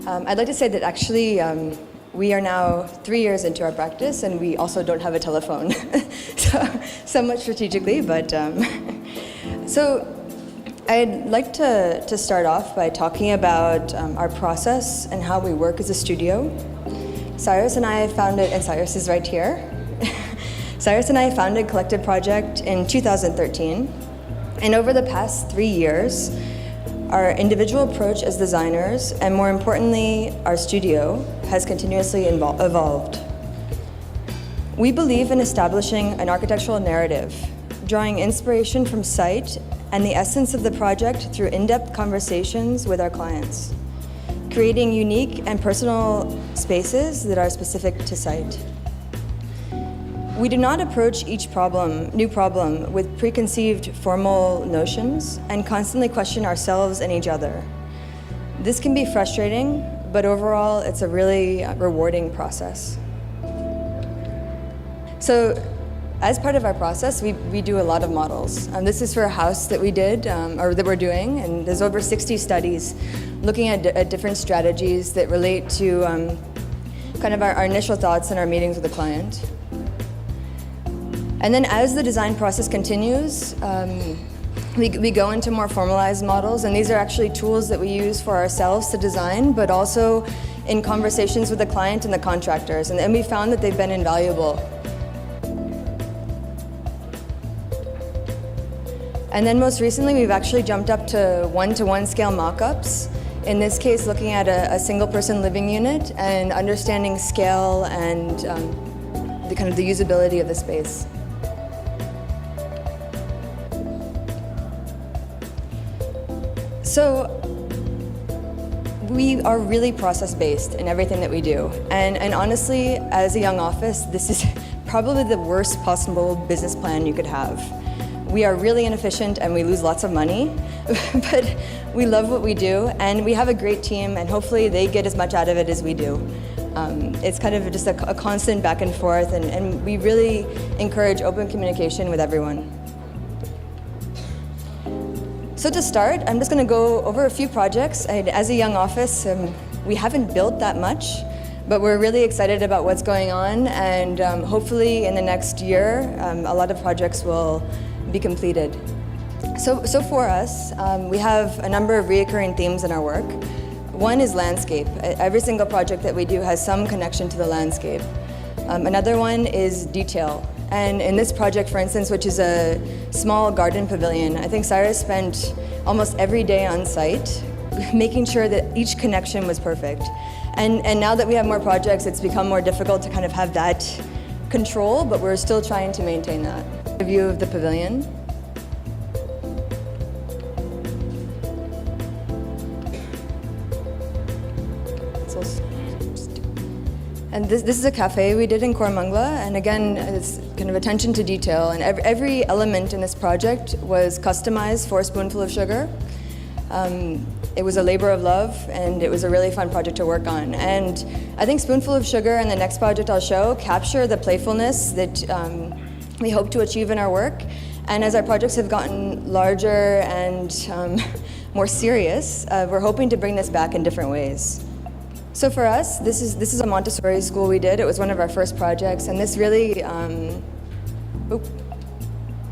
I'd like to say that actually we are now 3 years into our practice, and we also don't have a telephone. So somewhat strategically, but so I'd like to start off by talking about our process and how we work as a studio. Cyrus and I founded, and Cyrus is right here. Cyrus and I founded Collective Project in 2013, and over the past 3 years, our individual approach as designers, and more importantly, our studio, has continuously evolved. We believe in establishing an architectural narrative, drawing inspiration from sight and the essence of the project through in-depth conversations with our clients, creating unique and personal spaces that are specific to site. We do not approach each new problem with preconceived formal notions and constantly question ourselves and each other. This can be frustrating, but overall it's a really rewarding process. So as part of our process, we do a lot of models. This is for a house that we did, or that we're doing, and there's over 60 studies looking at different strategies that relate to kind of our initial thoughts and our meetings with the client. And then as the design process continues, we go into more formalized models, and these are actually tools that we use for ourselves to design, but also in conversations with the client and the contractors, and we found that they've been invaluable. And then most recently, we've actually jumped up to one-to-one scale mock-ups. In this case, looking at a single-person living unit and understanding scale and the kind of the usability of the space. So we are really process-based in everything that we do. And honestly, as a young office, this is probably the worst possible business plan you could have. We are really inefficient and we lose lots of money, but we love what we do, and we have a great team, and hopefully they get as much out of it as we do. It's kind of just a constant back and forth, and we really encourage open communication with everyone. So to start, I'm just going to go over a few projects. As a young office, we haven't built that much, but we're really excited about what's going on, and hopefully in the next year, a lot of projects will be completed. So for us, we have a number of recurring themes in our work. One is landscape. Every single project that we do has some connection to the landscape. Another one is detail. And in this project, for instance, which is a small garden pavilion, I think Cyrus spent almost every day on site making sure that each connection was perfect. And now that we have more projects, it's become more difficult to kind of have that control, but we're still trying to maintain that. A view of the pavilion. And this is a cafe we did in Koramangala, and again, it's kind of attention to detail, and every element in this project was customized for a spoonful of sugar. It was a labor of love, and it was a really fun project to work on. And I think Spoonful of Sugar and the next project I'll show capture the playfulness that we hope to achieve in our work. And as our projects have gotten larger and more serious, we're hoping to bring this back in different ways. So for us, this is a Montessori School we did. It was one of our first projects, and this really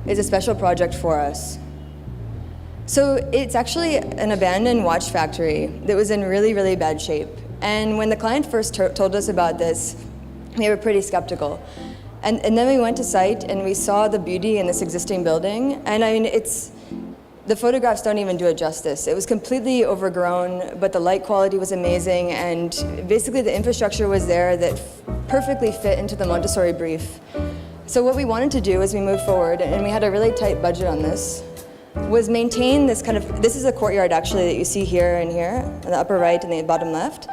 is a special project for us. So it's actually an abandoned watch factory that was in really, really bad shape. And when the client first told us about this, we were pretty skeptical. And then we went to site and we saw the beauty in this existing building. And I mean, the photographs don't even do it justice. It was completely overgrown, but the light quality was amazing, and basically the infrastructure was there that perfectly fit into the Montessori brief. So what we wanted to do as we moved forward, and we had a really tight budget on this, was maintain this this is a courtyard actually that you see here and here, on the upper right and the bottom left.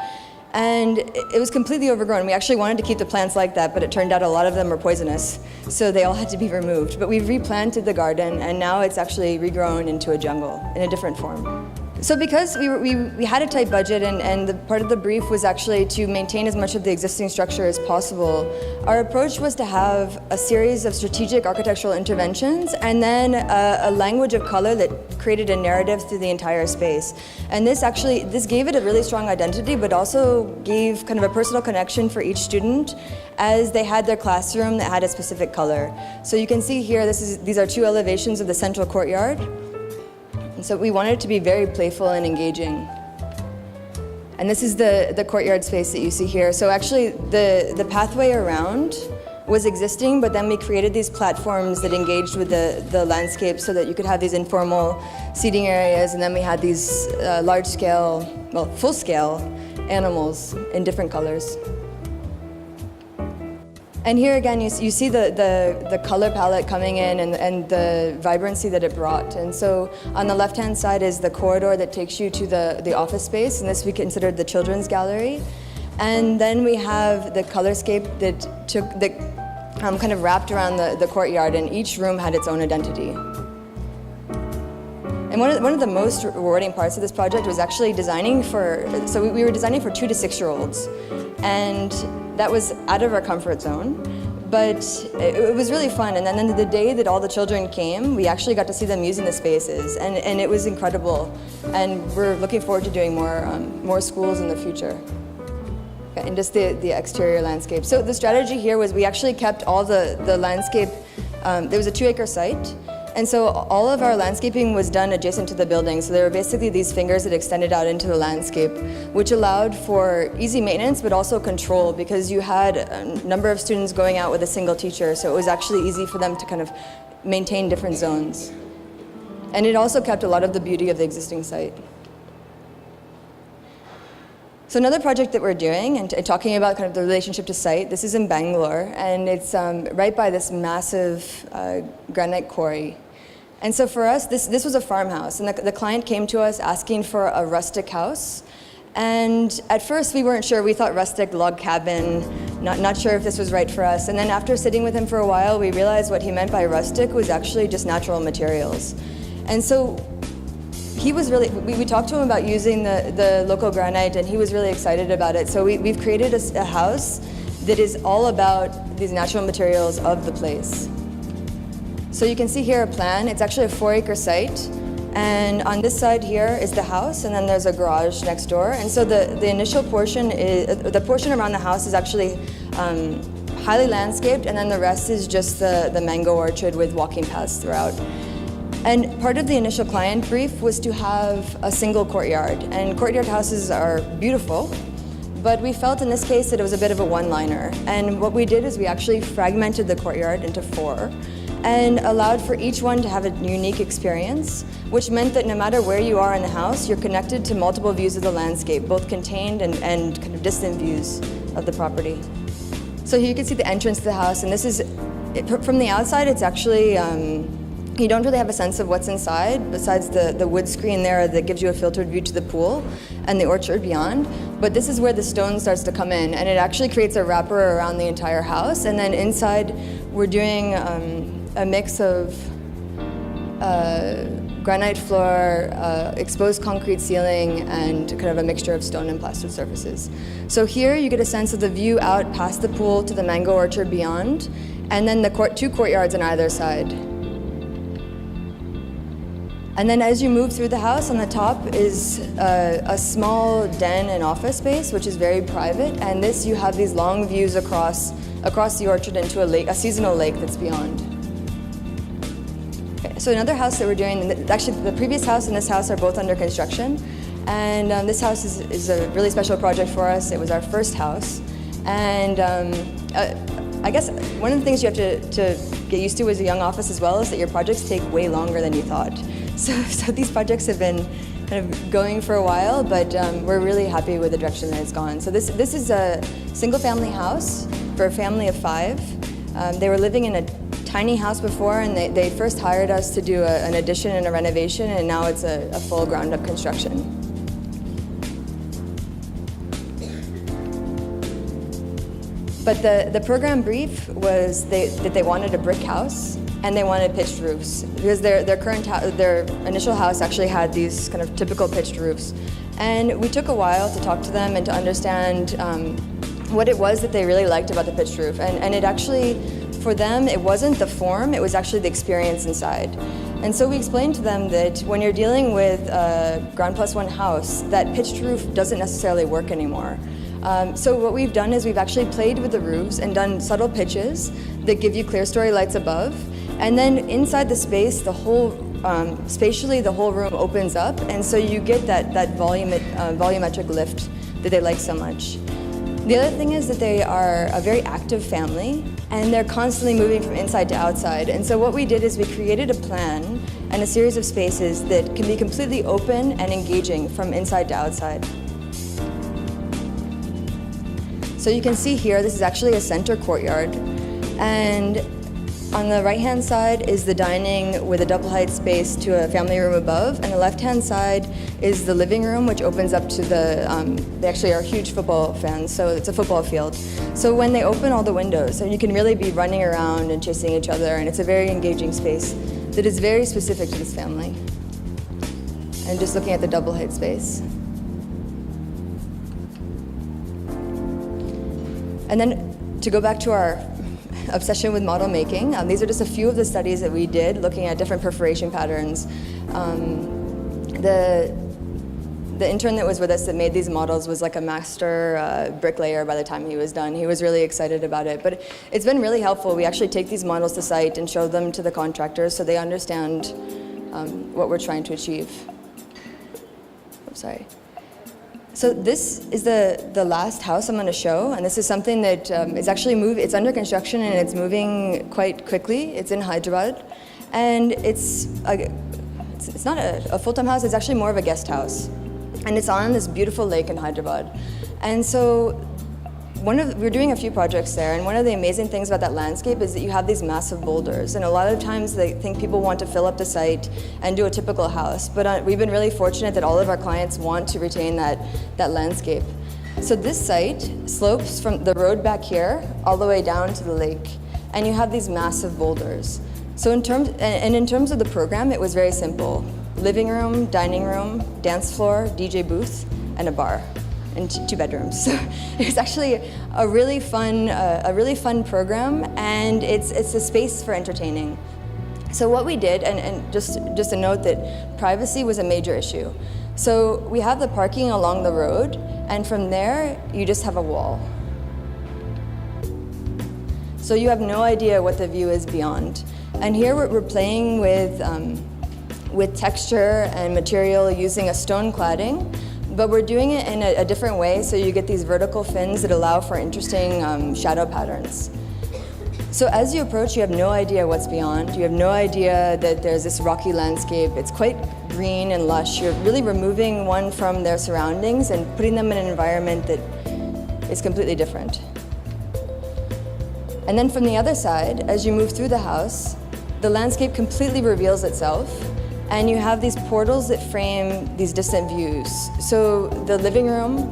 And it was completely overgrown. We actually wanted to keep the plants like that, but it turned out a lot of them were poisonous, so they all had to be removed. But we've replanted the garden, and now it's actually regrown into a jungle in a different form. So because we had a tight budget and the part of the brief was actually to maintain as much of the existing structure as possible, our approach was to have a series of strategic architectural interventions and then a language of color that created a narrative through the entire space. And this gave it a really strong identity, but also gave kind of a personal connection for each student as they had their classroom that had a specific color. So you can see here, these are two elevations of the central courtyard. And so we wanted it to be very playful and engaging. And this is the courtyard space that you see here. So actually the pathway around was existing, but then we created these platforms that engaged with the landscape so that you could have these informal seating areas, and then we had these full-scale animals in different colors. And here again, you see the color palette coming in and the vibrancy that it brought. And so on the left-hand side is the corridor that takes you to the office space, and this we considered the children's gallery. And then we have the colorscape that kind of wrapped around the courtyard, and each room had its own identity. And one of the most rewarding parts of this project was actually we were designing for 2 to 6 year olds. And that was out of our comfort zone, but it was really fun. And then the day that all the children came, we actually got to see them using the spaces, and it was incredible. And we're looking forward to doing more schools in the future. And just the exterior landscape. So the strategy here was we actually kept all the landscape. There was a 2-acre site. And so all of our landscaping was done adjacent to the building. So there were basically these fingers that extended out into the landscape, which allowed for easy maintenance, but also control, because you had a number of students going out with a single teacher. So it was actually easy for them to kind of maintain different zones. And it also kept a lot of the beauty of the existing site. So another project that we're doing, and talking about kind of the relationship to site, this is in Bangalore, and it's right by this massive granite quarry. And so for us, this was a farmhouse, and the client came to us asking for a rustic house. And at first we weren't sure. We thought rustic, log cabin, not sure if this was right for us. And then after sitting with him for a while, we realized what he meant by rustic was actually just natural materials. And so he was we talked to him about using the local granite, and he was really excited about it. So we've created a house that is all about these natural materials of the place. So you can see here a plan. It's actually a 4-acre site. And on this side here is the house, and then there's a garage next door. And so the initial portion the portion around the house is actually highly landscaped, and then the rest is just the mango orchard with walking paths throughout. And part of the initial client brief was to have a single courtyard. And courtyard houses are beautiful, but we felt in this case that it was a bit of a one-liner. And what we did is we actually fragmented the courtyard into 4 and allowed for each one to have a unique experience, which meant that no matter where you are in the house, you're connected to multiple views of the landscape, both contained and kind of distant views of the property. So here you can see the entrance to the house, and this is, from the outside, it's actually, you don't really have a sense of what's inside, besides the wood screen there that gives you a filtered view to the pool and the orchard beyond. But this is where the stone starts to come in, and it actually creates a wrapper around the entire house. And then inside, we're doing a mix of granite floor, exposed concrete ceiling, and kind of a mixture of stone and plastered surfaces. So here you get a sense of the view out past the pool to the mango orchard beyond, and then the 2 courtyards on either side. And then as you move through the house, on the top is a small den and office space, which is very private. And this, you have these long views across the orchard into a seasonal lake that's beyond. Okay, so another house that we're doing, actually the previous house and this house are both under construction. And this house is a really special project for us. It was our first house. And I guess one of the things you have to get used to as a young office as well is that your projects take way longer than you thought. So these projects have been kind of going for a while, but we're really happy with the direction that it's gone. So this is a single-family house for a family of 5. They were living in a tiny house before, and they first hired us to do an addition and a renovation, and now it's a full ground-up construction. But the program brief was that they wanted a brick house. and they wanted pitched roofs because their initial house actually had these kind of typical pitched roofs. And we took a while to talk to them and to understand what it was that they really liked about the pitched roof. And it actually, for them, it wasn't the form, it was actually the experience inside. And so we explained to them that when you're dealing with a ground plus one house, that pitched roof doesn't necessarily work anymore. So what we've done is we've actually played with the roofs and done subtle pitches that give you clear story lights above. And then inside the space, the whole, spatially the whole room opens up, and so you get that volumetric lift that they like so much. The other thing is that they are a very active family, and they're constantly moving from inside to outside. And so what we did is we created a plan and a series of spaces that can be completely open and engaging from inside to outside. So you can see here, this is actually a center courtyard, and on the right-hand side is the dining with a double height space to a family room above, and the left-hand side is the living room, which opens up to they actually are huge football fans, so it's a football field. So when they open all the windows, so you can really be running around and chasing each other, and it's a very engaging space that is very specific to this family. And just looking at the double height space. And then to go back to our obsession with model making. These are just a few of the studies that we did looking at different perforation patterns. The intern that was with us that made these models was like a master bricklayer by the time he was done. He was really excited about it. But it's been really helpful. We actually take these models to site and show them to the contractors so they understand what we're trying to achieve. I'm sorry. So this is the last house I'm going to show, and this is something that is actually it's under construction and it's moving quite quickly. It's in Hyderabad, and it's not a full-time house. It's actually more of a guest house, and it's on this beautiful lake in Hyderabad. And so we're doing a few projects there, and one of the amazing things about that landscape is that you have these massive boulders, and a lot of times they think people want to fill up the site and do a typical house, but we've been really fortunate that all of our clients want to retain that landscape. So this site slopes from the road back here all the way down to the lake, and you have these massive boulders. So in terms of the program, it was very simple. Living room, dining room, dance floor, DJ booth, and a bar. And 2 bedrooms. So it's actually a really fun program, and it's a space for entertaining. So what we did, and just a note that privacy was a major issue. So we have the parking along the road, and from there you just have a wall. So you have no idea what the view is beyond. And here we're playing with texture and material using a stone cladding. But we're doing it in a different way, so you get these vertical fins that allow for interesting shadow patterns. So as you approach, you have no idea what's beyond. You have no idea that there's this rocky landscape. It's quite green and lush. You're really removing one from their surroundings and putting them in an environment that is completely different. And then from the other side, as you move through the house, the landscape completely reveals itself. And you have these portals that frame these distant views. So the living room,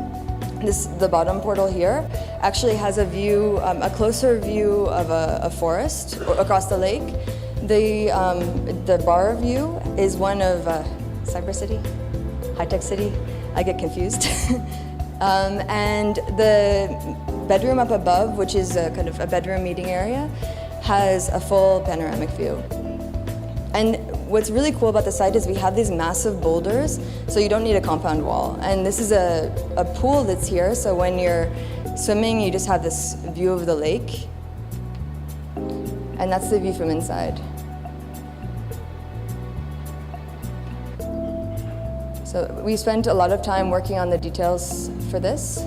the bottom portal here, actually has a view, a closer view of a forest across the lake. The bar view is one of Cyber City, High-Tech City. I get confused. And the bedroom up above, which is a kind of a bedroom meeting area, has a full panoramic view. And what's really cool about the site is we have these massive boulders, so you don't need a compound wall. And this is a pool that's here, so when you're swimming, you just have this view of the lake. And that's the view from inside. So we spent a lot of time working on the details for this,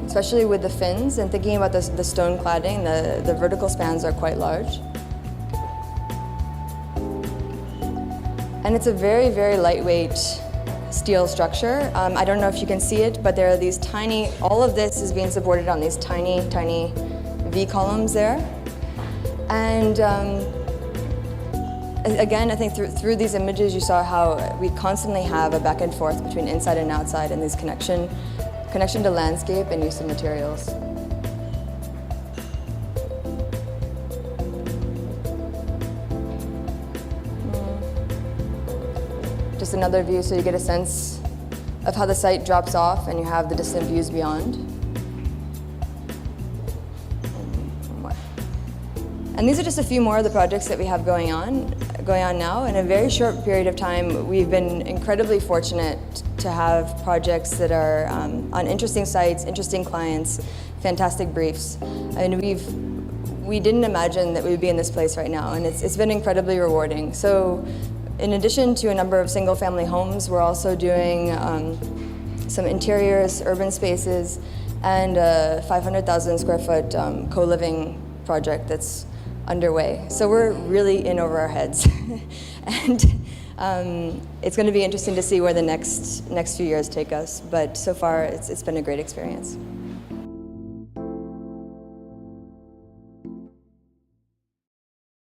especially with the fins and thinking about the stone cladding. The vertical spans are quite large. And it's a very, very lightweight steel structure. I don't know if you can see it, but there are these tiny, all of this is being supported on these tiny, tiny V columns there. And again, I think through these images, you saw how we constantly have a back and forth between inside and outside and this connection to landscape and use of materials. just another view so you get a sense of how the site drops off and you have the distant views beyond. And these are just a few more of the projects that we have going on now. In a very short period of time, we've been incredibly fortunate to have projects that are on interesting sites, interesting clients, fantastic briefs. And we didn't imagine that we would be in this place right now, and it's been incredibly rewarding. So in addition to a number of single-family homes, we're also doing some interiors, urban spaces, and a 500,000 square foot co-living project that's underway. So we're really in over our heads. And it's going to be interesting to see where the next few years take us, but so far it's been a great experience.